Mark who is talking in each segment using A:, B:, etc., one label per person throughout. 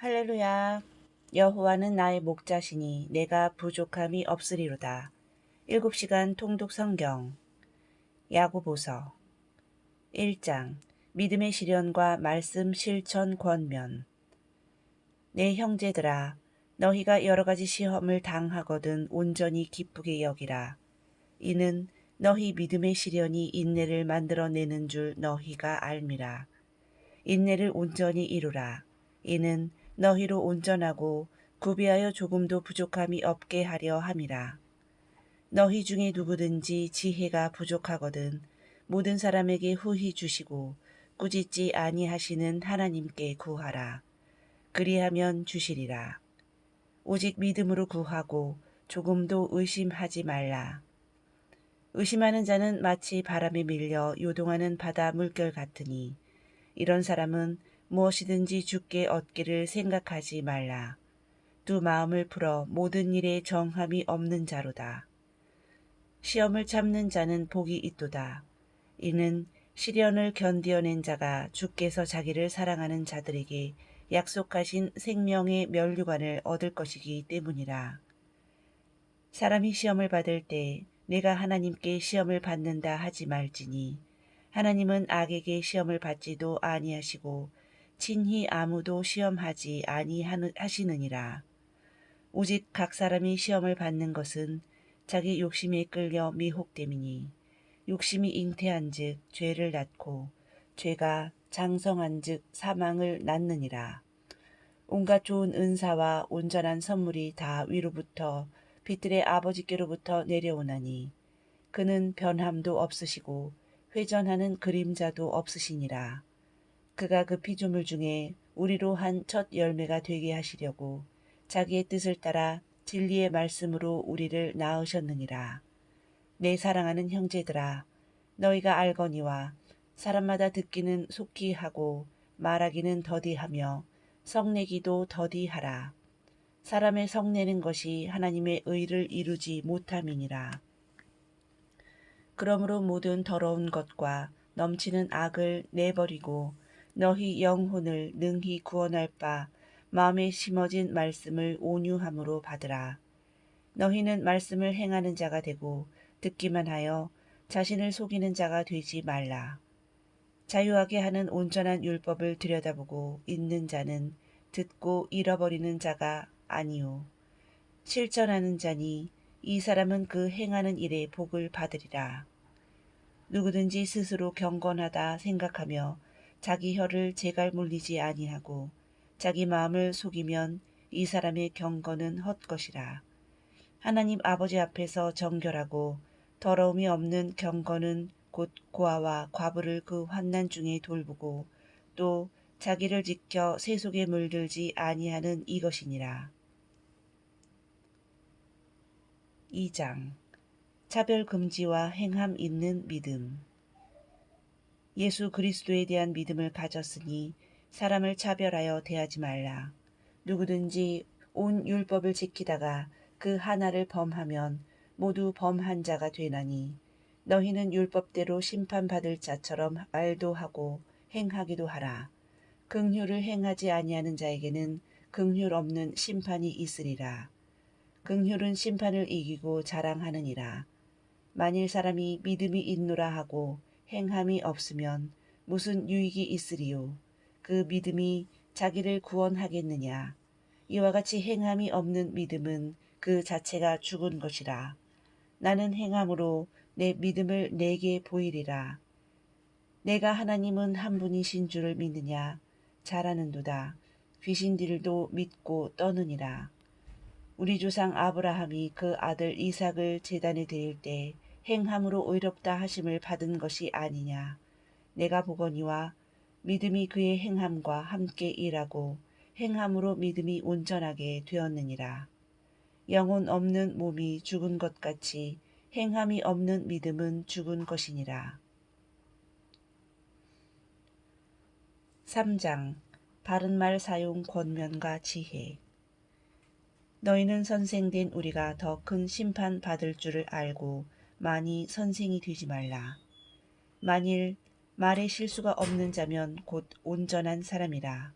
A: 할렐루야. 여호와는 나의 목자시니 내가 부족함이 없으리로다. 7시간 통독 성경 야고보서 1장 믿음의 시련과 말씀 실천 권면. 내 형제들아, 너희가 여러 가지 시험을 당하거든 온전히 기쁘게 여기라. 이는 너희 믿음의 시련이 인내를 만들어내는 줄 너희가 알미라. 인내를 온전히 이루라. 이는 너희로 온전하고 구비하여 조금도 부족함이 없게 하려 함이라. 너희 중에 누구든지 지혜가 부족하거든 모든 사람에게 후히 주시고 꾸짖지 아니하시는 하나님께 구하라. 그리하면 주시리라. 오직 믿음으로 구하고 조금도 의심하지 말라. 의심하는 자는 마치 바람에 밀려 요동하는 바다 물결 같으니 이런 사람은 무엇이든지 주께 얻기를 생각하지 말라. 두 마음을 풀어 모든 일에 정함이 없는 자로다. 시험을 참는 자는 복이 있도다. 이는 시련을 견디어낸 자가 주께서 자기를 사랑하는 자들에게 약속하신 생명의 면류관을 얻을 것이기 때문이라. 사람이 시험을 받을 때 내가 하나님께 시험을 받는다 하지 말지니 하나님은 악에게 시험을 받지도 아니하시고 친히 아무도 시험하지 아니하시느니라. 오직 각 사람이 시험을 받는 것은 자기 욕심에 끌려 미혹됨이니 욕심이 잉태한즉 죄를 낳고 죄가 장성한즉 사망을 낳느니라. 온갖 좋은 은사와 온전한 선물이 다 위로부터 빛들의 아버지께로부터 내려오나니 그는 변함도 없으시고 회전하는 그림자도 없으시니라. 그가 그 피조물 중에 우리로 한 첫 열매가 되게 하시려고 자기의 뜻을 따라 진리의 말씀으로 우리를 낳으셨느니라. 내 사랑하는 형제들아, 너희가 알거니와 사람마다 듣기는 속히 하고 말하기는 더디하며 성내기도 더디하라. 사람의 성내는 것이 하나님의 의를 이루지 못함이니라. 그러므로 모든 더러운 것과 넘치는 악을 내버리고 너희 영혼을 능히 구원할 바 마음에 심어진 말씀을 온유함으로 받으라. 너희는 말씀을 행하는 자가 되고 듣기만 하여 자신을 속이는 자가 되지 말라. 자유하게 하는 온전한 율법을 들여다보고 있는 자는 듣고 잃어버리는 자가 아니요 실천하는 자니 이 사람은 그 행하는 일에 복을 받으리라. 누구든지 스스로 경건하다 생각하며 자기 혀를 제갈 물리지 아니하고 자기 마음을 속이면 이 사람의 경건은 헛것이라. 하나님 아버지 앞에서 정결하고 더러움이 없는 경건은 곧 고아와 과부를 그 환난 중에 돌보고 또 자기를 지켜 세속에 물들지 아니하는 이것이니라. 2장 차별 금지와 행함 있는 믿음. 예수 그리스도에 대한 믿음을 가졌으니 사람을 차별하여 대하지 말라. 누구든지 온 율법을 지키다가 그 하나를 범하면 모두 범한 자가 되나니 너희는 율법대로 심판받을 자처럼 말도 하고 행하기도 하라. 긍휼을 행하지 아니하는 자에게는 긍휼 없는 심판이 있으리라. 긍휼은 심판을 이기고 자랑하느니라. 만일 사람이 믿음이 있노라 하고 행함이 없으면 무슨 유익이 있으리요. 그 믿음이 자기를 구원하겠느냐. 이와 같이 행함이 없는 믿음은 그 자체가 죽은 것이라. 나는 행함으로 내 믿음을 내게 보이리라. 내가 하나님은 한 분이신 줄을 믿느냐. 잘하는도다. 귀신들도 믿고 떠느니라. 우리 조상 아브라함이 그 아들 이삭을 제단에 드릴 때 행함으로 의롭다 하심을 받은 것이 아니냐. 내가 보거니와 믿음이 그의 행함과 함께 일하고 행함으로 믿음이 온전하게 되었느니라. 영혼 없는 몸이 죽은 것 같이 행함이 없는 믿음은 죽은 것이니라. 3장 바른말 사용 권면과 지혜. 너희는 선생된 우리가 더 큰 심판 받을 줄을 알고 많이 선생이 되지 말라. 만일 말에 실수가 없는 자면 곧 온전한 사람이라.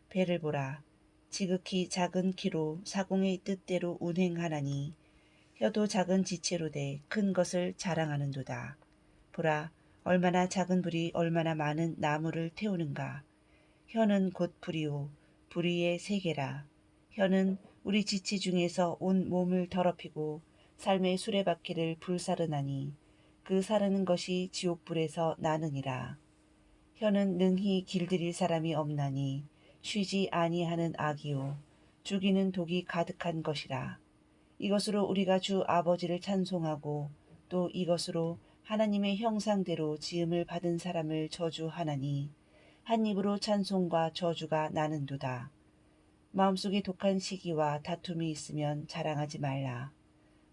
A: 배를 보라. 지극히 작은 키로 사공의 뜻대로 운행하나니 혀도 작은 지체로 돼 큰 것을 자랑하는도다. 보라, 얼마나 작은 불이 얼마나 많은 나무를 태우는가. 혀는 곧 불이요 불의의 세계라. 혀는 우리 지체 중에서 온 몸을 더럽히고 삶의 수레바퀴를 불사르나니 그 사르는 것이 지옥불에서 나느니라. 혀는 능히 길들일 사람이 없나니 쉬지 아니하는 악이요 죽이는 독이 가득한 것이라. 이것으로 우리가 주 아버지를 찬송하고 또 이것으로 하나님의 형상대로 지음을 받은 사람을 저주하나니 한 입으로 찬송과 저주가 나는도다. 마음속에 독한 시기와 다툼이 있으면 자랑하지 말라.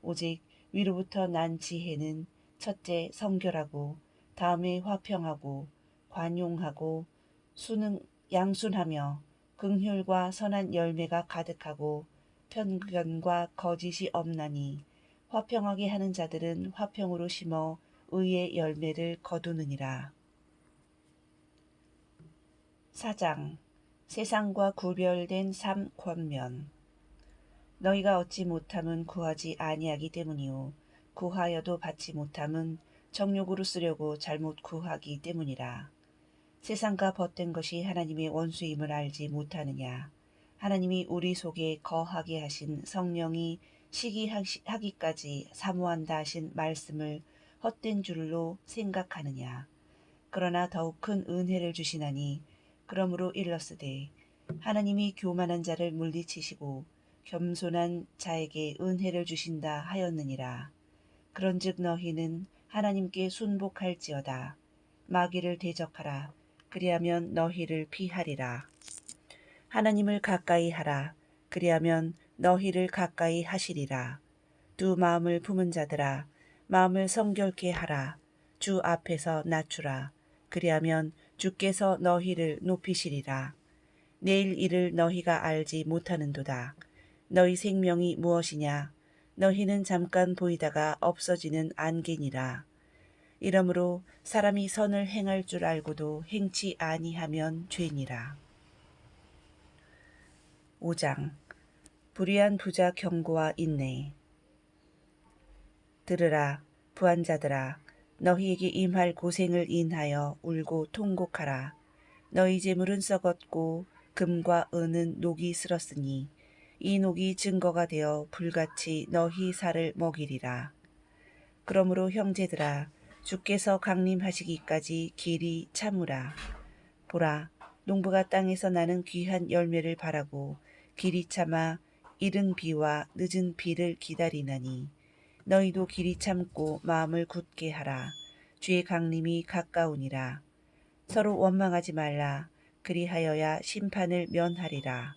A: 오직 위로부터 난 지혜는 첫째 성결하고 다음에 화평하고 관용하고 양순하며 긍휼과 선한 열매가 가득하고 편견과 거짓이 없나니 화평하게 하는 자들은 화평으로 심어 의의 열매를 거두느니라. 4장 세상과 구별된 삶 권면. 너희가 얻지 못함은 구하지 아니하기 때문이요 구하여도 받지 못함은 정욕으로 쓰려고 잘못 구하기 때문이라. 세상과 벗된 것이 하나님의 원수임을 알지 못하느냐. 하나님이 우리 속에 거하게 하신 성령이 시기하기까지 사모한다 하신 말씀을 헛된 줄로 생각하느냐. 그러나 더욱 큰 은혜를 주시나니 그러므로 일렀으되 하나님이 교만한 자를 물리치시고 겸손한 자에게 은혜를 주신다 하였느니라. 그런즉 너희는 하나님께 순복할지어다. 마귀를 대적하라. 그리하면 너희를 피하리라. 하나님을 가까이 하라. 그리하면 너희를 가까이 하시리라. 두 마음을 품은 자들아, 마음을 성결케 하라. 주 앞에서 낮추라. 그리하면 주께서 너희를 높이시리라. 내일 일을 너희가 알지 못하는도다. 너희 생명이 무엇이냐? 너희는 잠깐 보이다가 없어지는 안개니라. 이러므로 사람이 선을 행할 줄 알고도 행치 아니하면 죄니라. 5장 불의한 부자 경고와 인내. 들으라 부한 자들아, 너희에게 임할 고생을 인하여 울고 통곡하라. 너희 재물은 썩었고 금과 은은 녹이 슬었으니 이 녹이 증거가 되어 불같이 너희 살을 먹이리라. 그러므로 형제들아, 주께서 강림하시기까지 길이 참으라. 보라, 농부가 땅에서 나는 귀한 열매를 바라고 길이 참아 이른 비와 늦은 비를 기다리나니 너희도 길이 참고 마음을 굳게 하라. 주의 강림이 가까우니라. 서로 원망하지 말라. 그리하여야 심판을 면하리라.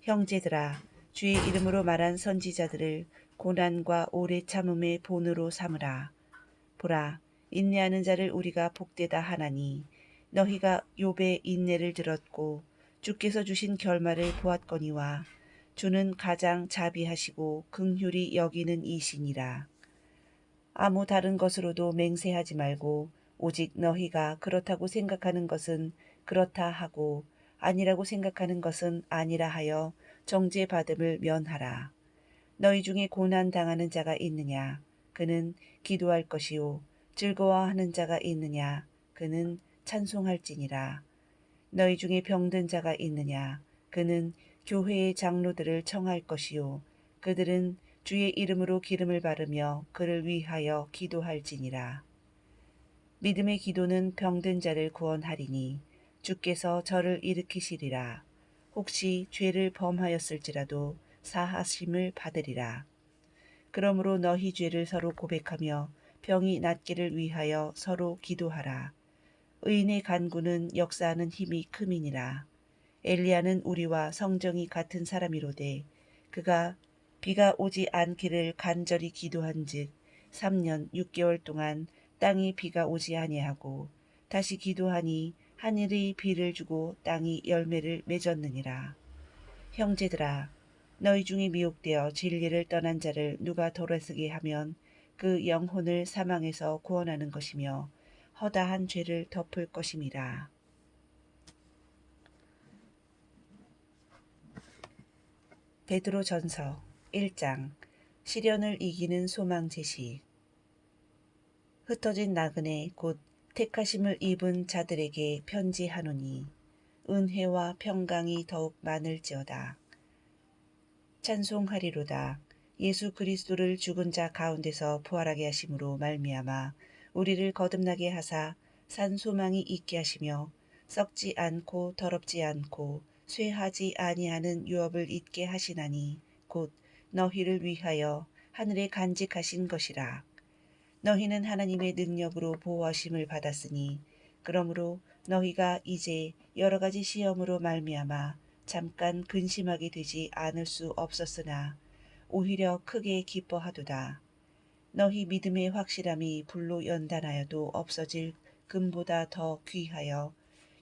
A: 형제들아, 주의 이름으로 말한 선지자들을 고난과 오래 참음의 본으로 삼으라. 보라, 인내하는 자를 우리가 복되다 하나니 너희가 욥의 인내를 들었고 주께서 주신 결말을 보았거니와 주는 가장 자비하시고 긍휼히 여기는 이시니라. 아무 다른 것으로도 맹세하지 말고 오직 너희가 그렇다고 생각하는 것은 그렇다 하고 아니라고 생각하는 것은 아니라 하여 정죄받음을 면하라. 너희 중에 고난 당하는 자가 있느냐? 그는 기도할 것이요. 즐거워하는 자가 있느냐? 그는 찬송할지니라. 너희 중에 병든 자가 있느냐? 그는 교회의 장로들을 청할 것이요. 그들은 주의 이름으로 기름을 바르며 그를 위하여 기도할지니라. 믿음의 기도는 병든 자를 구원하리니 주께서 저를 일으키시리라. 혹시 죄를 범하였을지라도 사하심을 받으리라. 그러므로 너희 죄를 서로 고백하며 병이 낫기를 위하여 서로 기도하라. 의인의 간구는 역사하는 힘이 큼이니라. 엘리야는 우리와 성정이 같은 사람이로되 그가 비가 오지 않기를 간절히 기도한즉 3년 6개월 동안 땅에 비가 오지 아니하고 다시 기도하니 하늘이 비를 주고 땅이 열매를 맺었느니라. 형제들아, 너희 중에 미혹되어 진리를 떠난 자를 누가 돌아서게 하면 그 영혼을 사망에서 구원하는 것이며 허다한 죄를 덮을 것임이라. 베드로전서 1장 시련을 이기는 소망 제시. 흩어진 나그네 곧 택하심을 입은 자들에게 편지하노니 은혜와 평강이 더욱 많을지어다. 찬송하리로다. 예수 그리스도를 죽은 자 가운데서 부활하게 하심으로 말미암아 우리를 거듭나게 하사 산 소망이 있게 하시며 썩지 않고 더럽지 않고 쇠하지 아니하는 유업을 잊게 하시나니 곧 너희를 위하여 하늘에 간직하신 것이라. 너희는 하나님의 능력으로 보호하심을 받았으니 그러므로 너희가 이제 여러 가지 시험으로 말미암아 잠깐 근심하게 되지 않을 수 없었으나 오히려 크게 기뻐하도다. 너희 믿음의 확실함이 불로 연단하여도 없어질 금보다 더 귀하여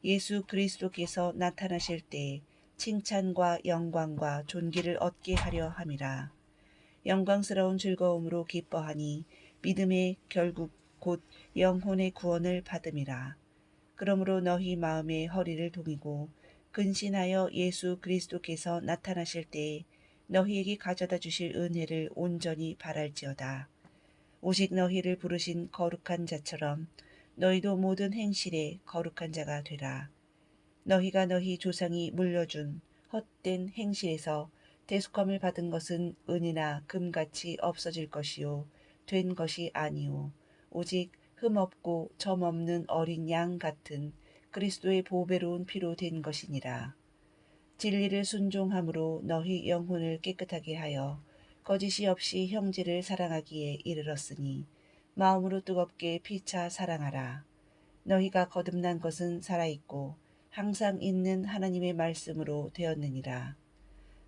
A: 예수 그리스도께서 나타나실 때 칭찬과 영광과 존귀를 얻게 하려 함이라. 영광스러운 즐거움으로 기뻐하니 믿음의 결국 곧 영혼의 구원을 받음이라. 그러므로 너희 마음의 허리를 동이고 근신하여 예수 그리스도께서 나타나실 때에 너희에게 가져다 주실 은혜를 온전히 바랄지어다. 오직 너희를 부르신 거룩한 자처럼 너희도 모든 행실에 거룩한 자가 되라. 너희가 너희 조상이 물려준 헛된 행실에서 대속함을 받은 것은 은이나 금같이 없어질 것이요 된 것이 아니요 오직 흠없고 점없는 어린 양 같은 그리스도의 보배로운 피로 된 것이니라. 진리를 순종함으로 너희 영혼을 깨끗하게 하여 거짓이 없이 형제를 사랑하기에 이르렀으니 마음으로 뜨겁게 피차 사랑하라. 너희가 거듭난 것은 살아있고 항상 있는 하나님의 말씀으로 되었느니라.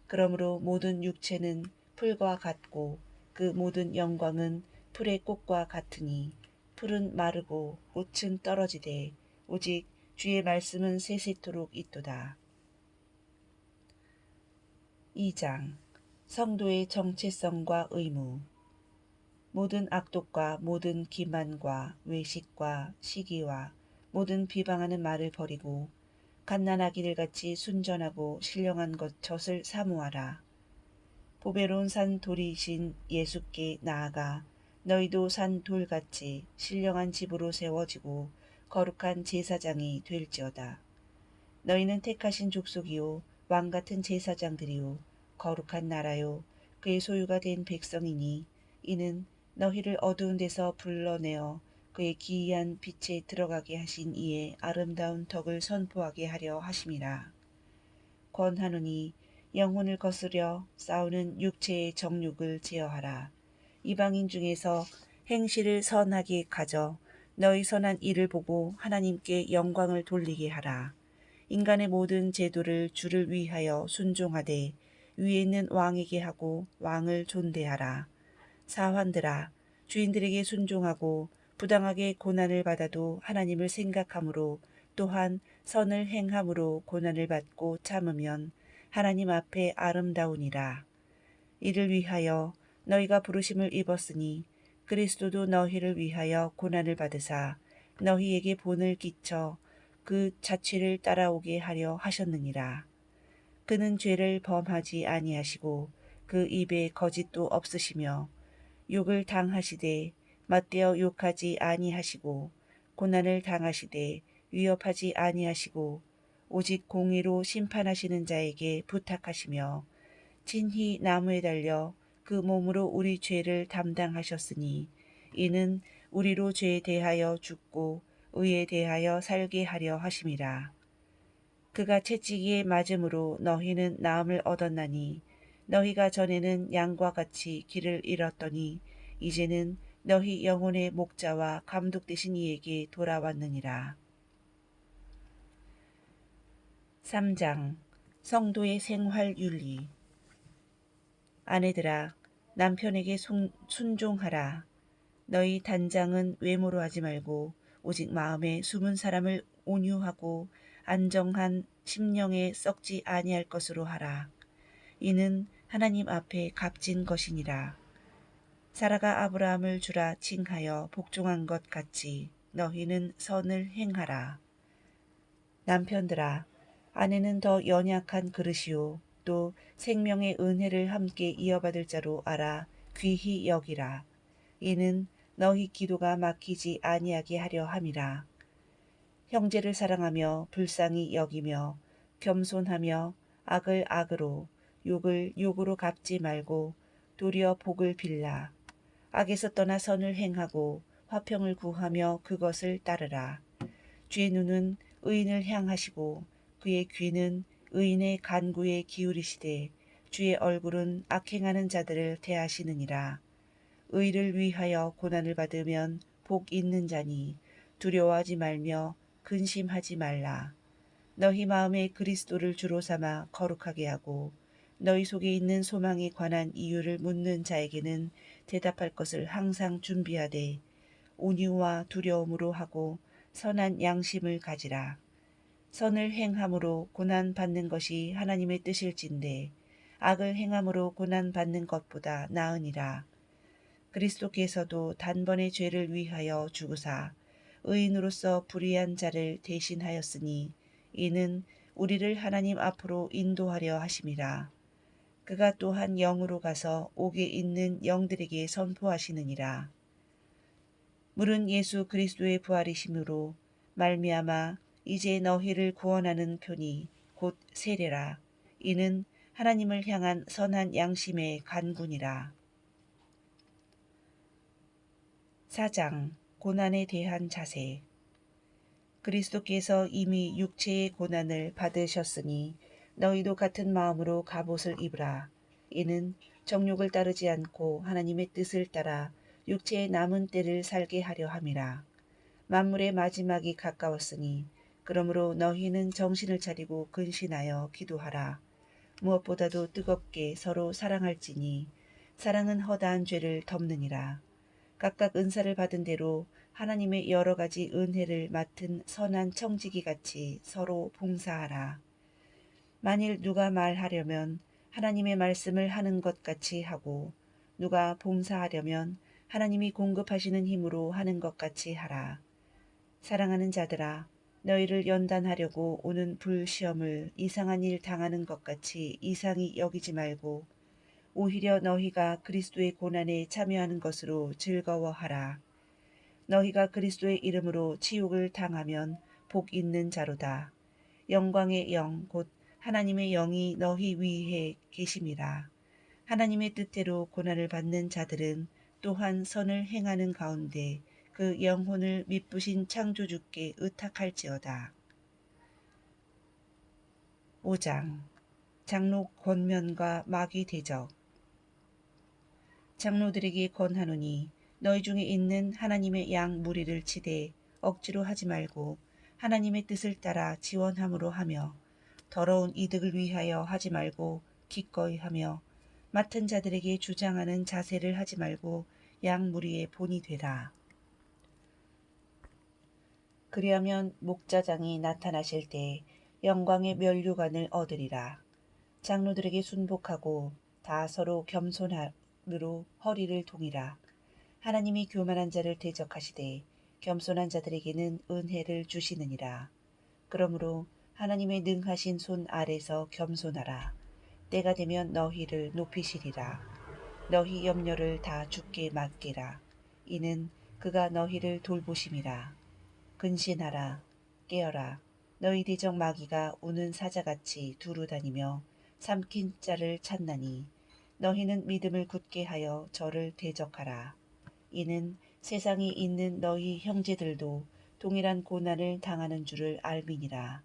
A: 그러므로 모든 육체는 풀과 같고 그 모든 영광은 풀의 꽃과 같으니 풀은 마르고 꽃은 떨어지되 오직 주의 말씀은 세세토록 있도다. 2장 성도의 정체성과 의무. 모든 악독과 모든 기만과 외식과 시기와 모든 비방하는 말을 버리고 갓난아기들 같이 순전하고 신령한 젖을 사모하라. 보배로운 산 돌이신 예수께 나아가 너희도 산 돌같이 신령한 집으로 세워지고 거룩한 제사장이 될지어다. 너희는 택하신 족속이요 왕같은 제사장들이요 거룩한 나라요 그의 소유가 된 백성이니 이는 너희를 어두운 데서 불러내어 그의 기이한 빛에 들어가게 하신 이의 아름다운 덕을 선포하게 하려 하심이라. 권하노니 영혼을 거스려 싸우는 육체의 정욕을 제어하라. 이방인 중에서 행실을 선하게 가져 너희 선한 일을 보고 하나님께 영광을 돌리게 하라. 인간의 모든 제도를 주를 위하여 순종하되 위에 있는 왕에게 하고 왕을 존대하라. 사환들아 주인들에게 순종하고 부당하게 고난을 받아도 하나님을 생각함으로 또한 선을 행함으로 고난을 받고 참으면 하나님 앞에 아름다우니라. 이를 위하여 너희가 부르심을 입었으니 그리스도도 너희를 위하여 고난을 받으사 너희에게 본을 끼쳐 그 자취를 따라오게 하려 하셨느니라. 그는 죄를 범하지 아니하시고 그 입에 거짓도 없으시며 욕을 당하시되 맞대어 욕하지 아니하시고 고난을 당하시되 위협하지 아니하시고 오직 공의로 심판하시는 자에게 부탁하시며 친히 나무에 달려 그 몸으로 우리 죄를 담당하셨으니 이는 우리로 죄에 대하여 죽고 의에 대하여 살게 하려 하심이라. 그가 채찍에 맞음으로 너희는 나음을 얻었나니 너희가 전에는 양과 같이 길을 잃었더니 이제는 너희 영혼의 목자와 감독 되신 이에게 돌아왔느니라. 3장 성도의 생활 윤리. 아내들아 남편에게 순종하라. 너희 단장은 외모로 하지 말고 오직 마음에 숨은 사람을 온유하고 안정한 심령에 썩지 아니할 것으로 하라. 이는 하나님 앞에 값진 것이니라. 사라가 아브라함을 주라 칭하여 복종한 것 같이 너희는 선을 행하라. 남편들아 아내는 더 연약한 그릇이요 또 생명의 은혜를 함께 이어받을 자로 알아 귀히 여기라. 이는 너희 기도가 막히지 아니하게 하려 함이라. 형제를 사랑하며 불쌍히 여기며 겸손하며 악을 악으로 욕을 욕으로 갚지 말고 도리어 복을 빌라. 악에서 떠나 선을 행하고 화평을 구하며 그것을 따르라. 주의 눈은 의인을 향하시고 그의 귀는 의인의 간구에 기울이시되 주의 얼굴은 악행하는 자들을 대하시느니라. 의를 위하여 고난을 받으면 복 있는 자니 두려워하지 말며 근심하지 말라. 너희 마음에 그리스도를 주로 삼아 거룩하게 하고 너희 속에 있는 소망에 관한 이유를 묻는 자에게는 대답할 것을 항상 준비하되 온유와 두려움으로 하고 선한 양심을 가지라. 선을 행함으로 고난 받는 것이 하나님의 뜻일진데 악을 행함으로 고난 받는 것보다 나으니라. 그리스도께서도 단번에 죄를 위하여 죽으사 의인으로서 불의한 자를 대신하였으니 이는 우리를 하나님 앞으로 인도하려 하심이라. 그가 또한 영으로 가서 옥에 있는 영들에게 선포하시느니라. 물은 예수 그리스도의 부활이심으로 말미암아 이제 너희를 구원하는 표니 곧 세례라. 이는 하나님을 향한 선한 양심의 간구니라. 4장 고난에 대한 자세. 그리스도께서 이미 육체의 고난을 받으셨으니 너희도 같은 마음으로 갑옷을 입으라. 이는 정욕을 따르지 않고 하나님의 뜻을 따라 육체의 남은 때를 살게 하려 함이라. 만물의 마지막이 가까웠으니 그러므로 너희는 정신을 차리고 근신하여 기도하라. 무엇보다도 뜨겁게 서로 사랑할지니 사랑은 허다한 죄를 덮느니라. 각각 은사를 받은 대로 하나님의 여러 가지 은혜를 맡은 선한 청지기 같이 서로 봉사하라. 만일 누가 말하려면 하나님의 말씀을 하는 것 같이 하고 누가 봉사하려면 하나님이 공급하시는 힘으로 하는 것 같이 하라. 사랑하는 자들아, 너희를 연단하려고 오는 불시험을 이상한 일 당하는 것 같이 이상히 여기지 말고 오히려 너희가 그리스도의 고난에 참여하는 것으로 즐거워하라. 너희가 그리스도의 이름으로 치욕을 당하면 복 있는 자로다. 영광의 영 곧 하나님의 영이 너희 위에 계심이라. 하나님의 뜻대로 고난을 받는 자들은 또한 선을 행하는 가운데 그 영혼을 미쁘신 창조주께 의탁할지어다. 5장 장로 권면과 마귀 대적. 장로들에게 권하노니 너희 중에 있는 하나님의 양 무리를 치되 억지로 하지 말고 하나님의 뜻을 따라 지원함으로 하며 더러운 이득을 위하여 하지 말고 기꺼이 하며 맡은 자들에게 주장하는 자세를 하지 말고 양 무리의 본이 되라. 그리하면 목자장이 나타나실 때 영광의 면류관을 얻으리라. 장로들에게 순복하고 다 서로 겸손함으로 허리를 동이라. 하나님이 교만한 자를 대적하시되 겸손한 자들에게는 은혜를 주시느니라. 그러므로 하나님의 능하신 손 아래서 겸손하라. 때가 되면 너희를 높이시리라. 너희 염려를 다 주께 맡기라. 이는 그가 너희를 돌보심이라. 근신하라. 깨어라. 너희 대적 마귀가 우는 사자같이 두루 다니며 삼킨 자를 찾나니 너희는 믿음을 굳게 하여 저를 대적하라. 이는 세상에 있는 너희 형제들도 동일한 고난을 당하는 줄을 알미니라.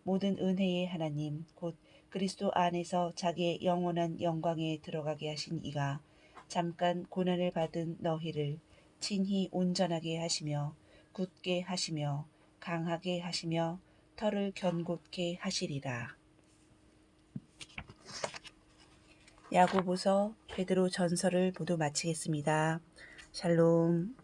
A: 모든 은혜의 하나님 곧 그리스도 안에서 자기의 영원한 영광에 들어가게 하신 이가 잠깐 고난을 받은 너희를 친히 온전하게 하시며 굳게 하시며 강하게 하시며 털을 견고케 하시리라. 야고보서 베드로 전서를 모두 마치겠습니다. 샬롬.